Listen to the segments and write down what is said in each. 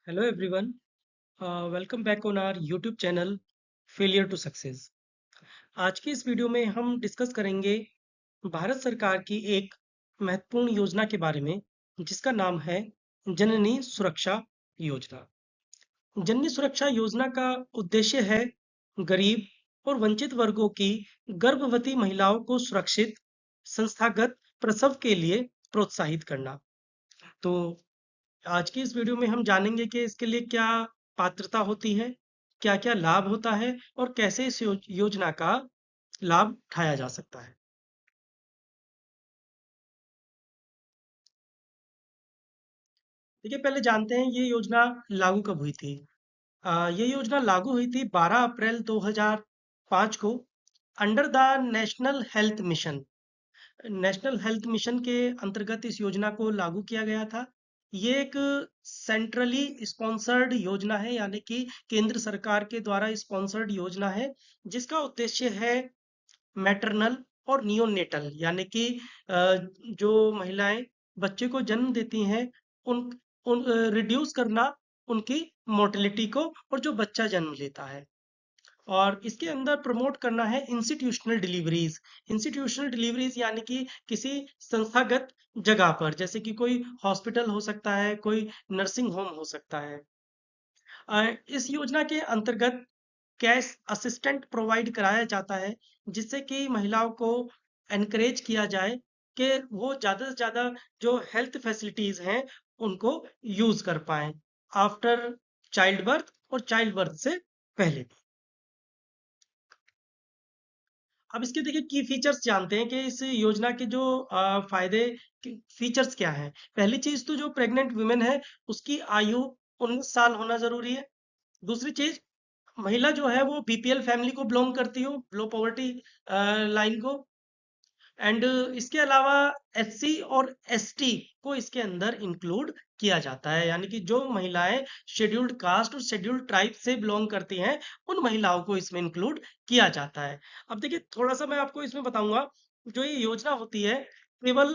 Hello everyone, welcome back on our YouTube channel Failure to Success। आज की इस video में हम डिस्कस करेंगे भारत सरकार की एक महत्वपूर्ण योजना के बारे में जिसका नाम है जननी सुरक्षा योजना। जननी सुरक्षा योजना का उद्देश्य है गरीब और वंचित वर्गों की गर्भवती महिलाओं को सुरक्षित संस्थागत प्रसव के लिए प्रोत्साहित करना। तो आज की इस वीडियो में हम जानेंगे कि इसके लिए क्या पात्रता होती है, क्या-क्या लाभ होता है और कैसे इस योजना का लाभ उठाया जा सकता है। देखिए, पहले जानते हैं ये योजना लागू कब हुई थी। ये योजना लागू हुई थी 12 अप्रैल 2005 को under the national health mission. National health mission के अंतर्गत इस योजना को लागू किया गया था। ये एक सेंट्रली स्पॉन्सर्ड योजना है, यानी कि केंद्र सरकार के द्वारा स्पॉन्सर्ड योजना है, जिसका उद्देश्य है मैटरनल और नियोनेटल, यानी कि जो महिलाएं बच्चे को जन्म देती हैं उन उन रिड्यूस करना उनकी मोर्टेलिटी को, और जो बच्चा जन्म लेता है। और इसके अंदर प्रमोट करना है इंस्टीट्यूशनल डिलीवरीज। इंस्टीट्यूशनल डिलीवरीज यानी कि किसी संस्थागत जगह पर, जैसे कि कोई हॉस्पिटल हो सकता है, कोई नर्सिंग होम हो सकता है। इस योजना के अंतर्गत कैश असिस्टेंट प्रोवाइड कराया जाता है, जिससे कि महिलाओं को एनकरेज किया जाए कि वो ज़्यादा से ज़्यादा जो हेल्थ फैसिलिटीज़ हैं उनको यूज़ कर पाएँ आफ्टर चाइल्ड बर्थ और चाइल्ड बर्थ से पहले भी। अब इसके देखिए की फीचर्स जानते हैं कि इस योजना के जो फायदे फीचर्स क्या हैं। पहली चीज तो जो प्रेग्नेंट वुमेन है उसकी आयु 19 साल होना जरूरी है। दूसरी चीज, महिला जो है वो बीपीएल फैमिली को बिलोंग करती हो, लो पॉवर्टी लाइन को। एंड इसके अलावा एससी और एसटी को इसके अंदर इंक्लूड किया जाता है, यानी कि जो महिलाएं शेड्यूल्ड कास्ट और शेड्यूल्ड ट्राइब से बिलोंग करती हैं उन महिलाओं को इसमें इंक्लूड किया जाता है। अब देखिए, थोड़ा सा मैं आपको इसमें बताऊंगा। जो ये योजना होती है, केवल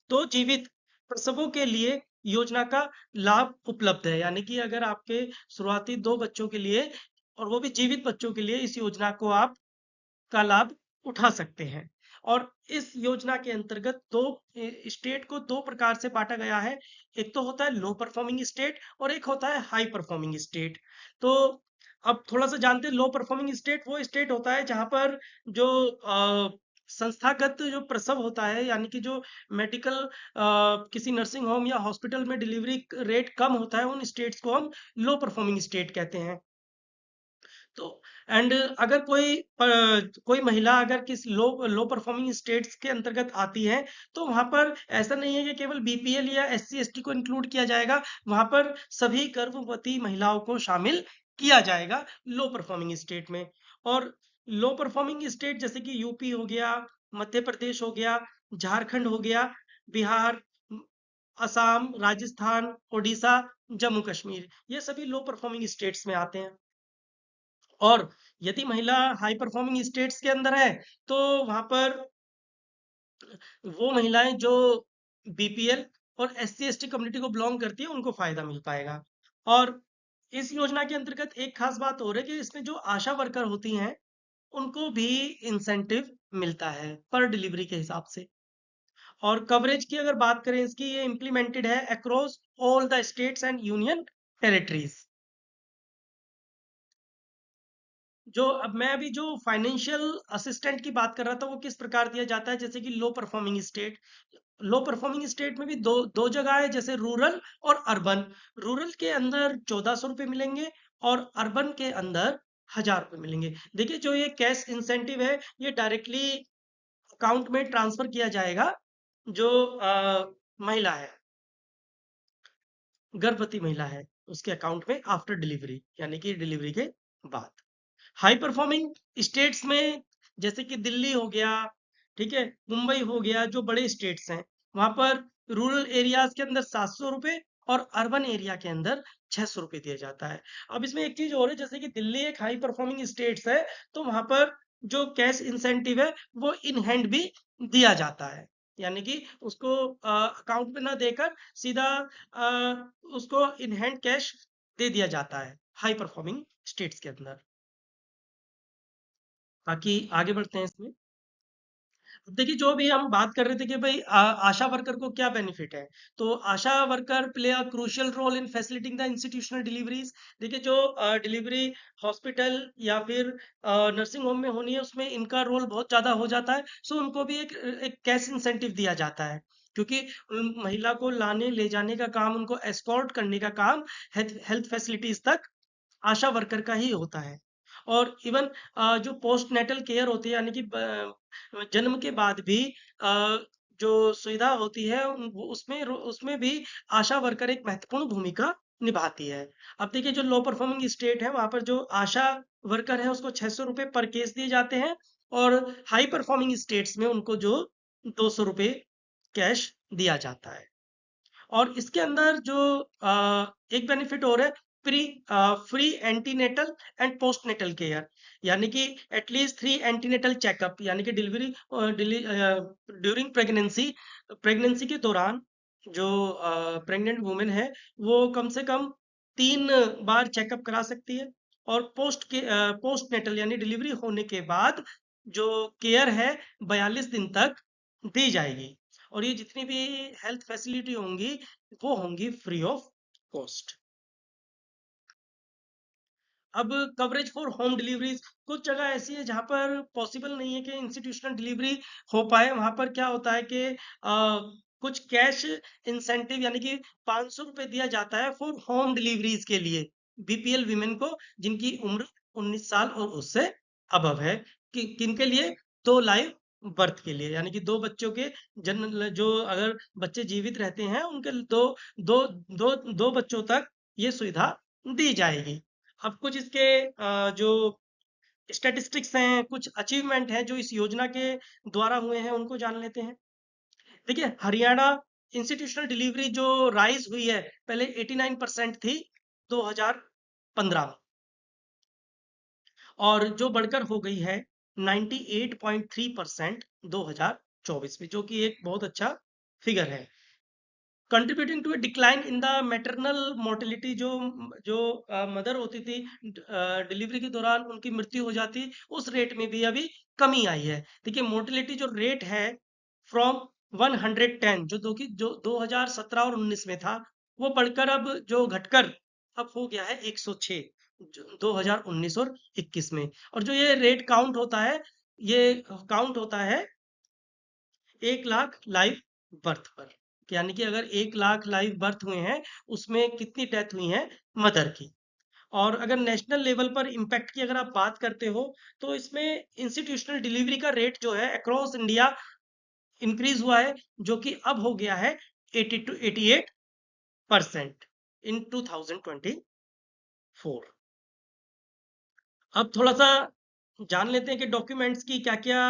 दो जीवित प्रसवों के लिए योजना का लाभ उपलब्ध है, यानी कि अगर आपके शुरुआती दो बच्चों के लिए, और वो भी जीवित बच्चों के लिए, इस योजना को आप का लाभ उठा सकते हैं। और इस योजना के अंतर्गत स्टेट को दो प्रकार से बांटा गया है। एक तो होता है लो परफॉर्मिंग स्टेट और एक होता है हाई परफॉर्मिंग स्टेट। तो अब थोड़ा सा जानते हैं, लो परफॉर्मिंग स्टेट वो स्टेट होता है जहां पर जो संस्थागत जो प्रसव होता है, यानी कि जो मेडिकल किसी नर्सिंग होम या हॉस्पिटल में डिलीवरी रेट कम होता है, उन स्टेट्स को हम लो परफॉर्मिंग स्टेट कहते हैं। तो एंड अगर कोई महिला अगर किस लो परफॉर्मिंग स्टेट्स के अंतर्गत आती है, तो वहां पर ऐसा नहीं है कि केवल बीपीएल या एससी एसटी को इंक्लूड किया जाएगा। वहां पर सभी गर्भवती महिलाओं को शामिल किया जाएगा लो परफॉर्मिंग स्टेट में। और लो परफॉर्मिंग स्टेट जैसे कि यूपी हो गया, मध्य प्रदेश हो गया, झारखंड हो गया, बिहार, असम, राजस्थान, उड़ीसा, जम्मू कश्मीर, ये सभी लो परफॉर्मिंग स्टेट्स में आते हैं। और यदि महिला हाई परफॉर्मिंग स्टेट्स के अंदर है, तो वहां पर वो महिलाएं जो बीपीएल और एससी एसटी कम्युनिटी को बिलोंग करती है उनको फायदा मिल पाएगा। और इस योजना के अंतर्गत एक खास बात और है कि इसमें जो आशा वर्कर होती हैं उनको भी इंसेंटिव मिलता है पर डिलीवरी के हिसाब से। और कवरेज की अगर बात करें इसकी, ये इम्प्लीमेंटेड है across all the states and union territories. जो अब मैं अभी जो फाइनेंशियल असिस्टेंट की बात कर रहा था वो किस प्रकार दिया जाता है, जैसे कि लो परफॉर्मिंग स्टेट में भी दो जगह है, जैसे रूरल और अर्बन। रूरल के अंदर 1400 रुपये मिलेंगे और अर्बन के अंदर 1000 रुपये मिलेंगे। देखिए, जो ये कैश इंसेंटिव है ये डायरेक्टली अकाउंट में ट्रांसफर किया जाएगा जो महिला है, गर्भवती महिला है, उसके अकाउंट में आफ्टर डिलीवरी, यानी कि डिलीवरी के बाद। हाई परफॉर्मिंग स्टेट्स में जैसे कि दिल्ली हो गया, ठीक है, मुंबई हो गया, जो बड़े स्टेट्स हैं वहां पर रूरल एरियाज के अंदर 700 रुपये और अर्बन एरिया के अंदर 600 रुपये दिया जाता है। अब इसमें एक चीज और है, जैसे कि दिल्ली एक हाई परफॉर्मिंग स्टेट्स है, तो वहां पर जो कैश इंसेंटिव है वो इन हैंड भी दिया जाता है। यानी कि उसको अकाउंट में ना देकर सीधा उसको इन हैंड कैश दे दिया जाता है हाई परफॉर्मिंग स्टेट्स के अंदर। बाकी आगे बढ़ते हैं इसमें। देखिए, जो भी हम बात कर रहे थे कि भाई आशा वर्कर को क्या बेनिफिट है, तो ASHA worker play a crucial role in facilitating the institutional deliveries. देखिए, जो डिलीवरी हॉस्पिटल या फिर नर्सिंग होम में होनी है, उसमें इनका रोल बहुत ज्यादा हो जाता है। सो उनको भी एक कैश इंसेंटिव दिया जाता है, क्योंकि महिला को लाने ले जाने का काम, उनको एस्कॉर्ट करने का काम हेल्थ फैसिलिटीज तक आशा वर्कर का ही होता है। और इवन जो पोस्ट नेटल केयर होती है, यानी कि जन्म के बाद भी जो सुविधा होती है उसमें भी आशा वर्कर एक महत्वपूर्ण भूमिका निभाती है। अब देखिए, जो लो परफॉर्मिंग स्टेट है वहां पर जो आशा वर्कर है उसको 600 रुपये पर केस दिए जाते हैं, और हाई परफॉर्मिंग स्टेट्स में उनको जो 200 रुपये कैश दिया जाता है। और इसके अंदर जो एक बेनिफिट और है, free free antenatal and postnatal care, यानी कि एटलीस्ट 3 एंटीनेटल चेकअप, यानी कि डिलीवरी ड्यूरिंग प्रेगनेंसी के दौरान जो प्रेग्नेंट वुमेन है वो कम से कम 3 बार चेकअप करा सकती है। और पोस्टनेटल यानी डिलीवरी होने के बाद जो केयर है 42 दिन तक दी जाएगी। और ये जितनी भी हेल्थ फैसिलिटी होंगी वो होंगी फ्री ऑफ कॉस्ट। अब कवरेज फॉर होम डिलीवरीज, कुछ जगह ऐसी है जहां पर पॉसिबल नहीं है कि इंस्टीट्यूशनल डिलीवरी हो पाए। वहां पर क्या होता है कि कुछ कैश इंसेंटिव यानी कि 500 रुपये दिया जाता है फॉर होम डिलीवरीज के लिए, बीपीएल विमेन को जिनकी उम्र 19 साल और उससे अबव है। किनके लिए? 2 लाइव बर्थ के लिए, यानी कि 2 बच्चों के जन्म, जो अगर बच्चे जीवित रहते हैं उनके दो दो दो दो बच्चों तक ये सुविधा दी जाएगी। अब कुछ इसके जो स्टैटिस्टिक्स हैं, कुछ अचीवमेंट हैं जो इस योजना के द्वारा हुए हैं, उनको जान लेते हैं। देखिए, हरियाणा इंस्टीट्यूशनल डिलीवरी जो राइज हुई है, पहले 89% थी 2015 में, और जो बढ़कर हो गई है 98.3% 2024 में, जो कि एक बहुत अच्छा फिगर है। Contributing to a decline in the maternal mortality, जो मदर होती थी डिलीवरी के दौरान उनकी मृत्यु हो जाती, उस रेट में भी अभी कमी आई है। देखिए, मोर्टेलिटी जो रेट है फ्रॉम 110, जो 2017 और 19 में था, वो बढ़कर अब जो घटकर अब हो गया है 106, 2019 और 21 में। और जो ये रेट काउंट होता है 1 लाख लाइव बर्थ पर, यानी कि अगर 1 लाख लाइव बर्थ हुए हैं उसमें कितनी डेथ हुई है मदर की। और अगर नेशनल लेवल पर इम्पैक्ट की अगर आप बात करते हो, तो इसमें इंस्टीट्यूशनल डिलीवरी का रेट जो है अक्रॉस इंडिया इंक्रीज हुआ है, जो कि अब हो गया है 80 to 88% इन 2024। अब थोड़ा सा जान लेते हैं कि डॉक्यूमेंट्स की क्या क्या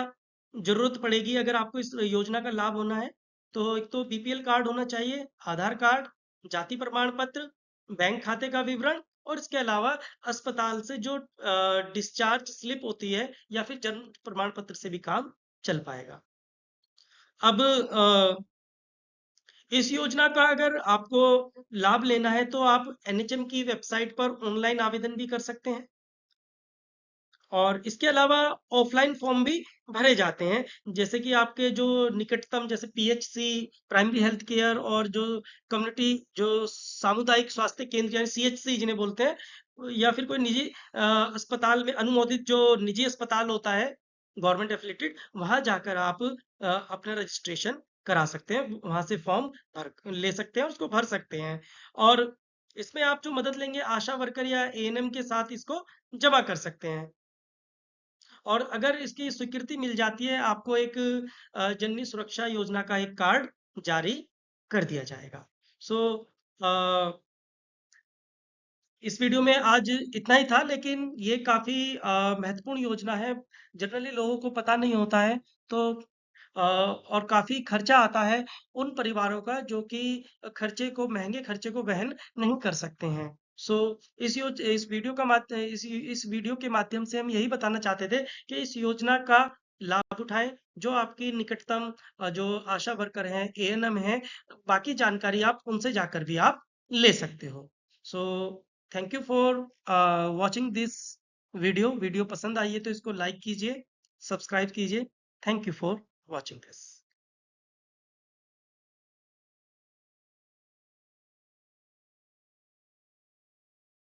जरूरत पड़ेगी अगर आपको इस योजना का लाभ होना है। तो एक तो बीपीएल कार्ड होना चाहिए, आधार कार्ड, जाति प्रमाण पत्र, बैंक खाते का विवरण, और इसके अलावा अस्पताल से जो डिस्चार्ज स्लिप होती है या फिर जन्म प्रमाण पत्र से भी काम चल पाएगा। अब इस योजना का अगर आपको लाभ लेना है तो आप एनएचएम की वेबसाइट पर ऑनलाइन आवेदन भी कर सकते हैं, और इसके अलावा ऑफलाइन फॉर्म भी भरे जाते हैं। जैसे कि आपके जो निकटतम, जैसे पीएचसी, प्राइमरी हेल्थ केयर, और जो कम्युनिटी जो सामुदायिक स्वास्थ्य केंद्र यानी सीएचसी जिन्हें बोलते हैं, या फिर कोई निजी अस्पताल में अनुमोदित जो निजी अस्पताल होता है गवर्नमेंट एफिलेटेड, वहां जाकर आप अपना रजिस्ट्रेशन करा सकते हैं, वहां से फॉर्म भर ले सकते हैं, उसको भर सकते हैं। और इसमें आप जो मदद लेंगे आशा वर्कर या एएनएम के साथ इसको जमा कर सकते हैं। और अगर इसकी स्वीकृति मिल जाती है, आपको एक जननी सुरक्षा योजना का एक कार्ड जारी कर दिया जाएगा। सो इस वीडियो में आज इतना ही था, लेकिन ये काफी महत्वपूर्ण योजना है, जनरली लोगों को पता नहीं होता है। तो और काफी खर्चा आता है उन परिवारों का जो कि खर्चे को, महंगे खर्चे को वहन नहीं कर सकते हैं। सो इस वीडियो के माध्यम से हम यही बताना चाहते थे कि इस योजना का लाभ उठाएं। जो आपकी निकटतम जो आशा वर्कर हैं, एएनएम हैं, बाकी जानकारी आप उनसे जाकर भी आप ले सकते हो। So thank you for watching this video. Video पसंद आई है तो इसको लाइक कीजिए, सब्सक्राइब कीजिए। Thank you for watching this.